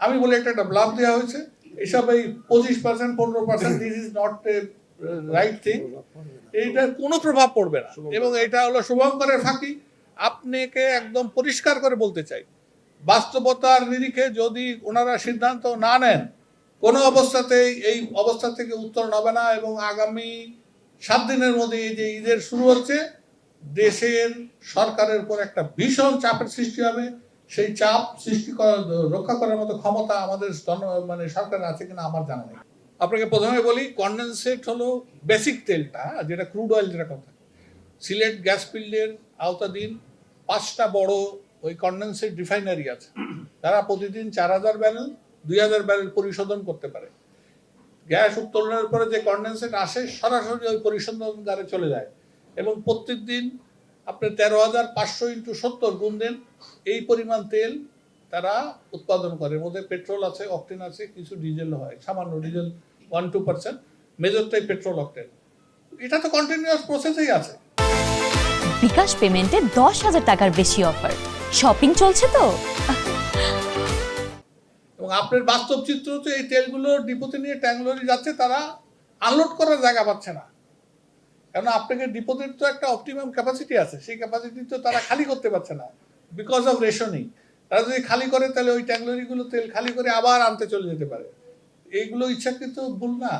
আমি বলে একটা ব্লাফ দেওয়া হয়েছে, এসব এই 25%, 15%, this is not a right thing, এইটার কোনো প্রভাব পড়বে না। এবং এটা হলো শুভঙ্করের ফাঁকি। আপনাকে একদম পরিষ্কার করে বলতে চাই, বাস্তবতার নিরিখে যদি ওনারা সিদ্ধান্ত না নেন, কোনো অবস্থাতেই এই অবস্থা থেকে উত্তরণ হবে না। এবং আগামী 7 দিনের মধ্যে এই যে ঈদের শুরু হচ্ছে, দেশের সরকারের উপর একটা ভীষণ চাপের সৃষ্টি হবে। সেই চাপ সৃষ্টি করার, রক্ষা করার মতো ক্ষমতা আমাদের মানে সরকারের আছে কিনা আমার জানা নেই। আপনাকে প্রথমে বলি, কনডেনসেট হলো বেসিক তেলটা, যেটা ক্রুড অয়েল যেটা কথা। সিলেট গ্যাস ফিল্ডের আওতাধীন 5টা বড় ওই কনডেনসেট রিফাইনারি আছে, তারা প্রতিদিন 4000 ব্যারেল, 2000 ব্যারেল পরিশোধন করতে পারে। গ্যাস উত্তোলনের পরে যে কনডেনসেট আসে সরাসরি ওই পরিশোধনগারে চলে যায়, এবং প্রত্যেক দিন আপনি 13,500 × 70 গুণ দেন, এই পরিমাণ তেল তারা উৎপাদন করে। মধ্যে পেট্রোল আছে, অকটেন আছে, কিছু ডিজেল হয়, সামান্য ডিজেল 1-2%, মেজরটাই পেট্রোল অকটেন। এটা তো কন্টিনিউয়াস প্রসেসেই আছে। বিকাশ পেমেন্টে 10,000 টাকার বেশি অফার, শপিং চলছে তো। এবং আপনার বাস্তব চিত্র হচ্ছে এই তেলগুলো ডিপোতে নিয়ে ট্যাঙ্কলরি যাচ্ছে, তারা আনলোড করার জায়গা পাচ্ছে না। কারণ আপনাকে ডিপোতের তো একটা অপটিমাম ক্যাপাসিটি আছে, সেই ক্যাপাসিটি তো তারা খালি করতে পারছে না বিকজ অফ রেশনিং। তারা যদি খালি করে তাহলে ওই ট্যাঙ্কলরিগুলো তেল খালি করে আবার আনতে চলে যেতে পারে। এইগুলো ইচ্ছাকৃত ভুল না।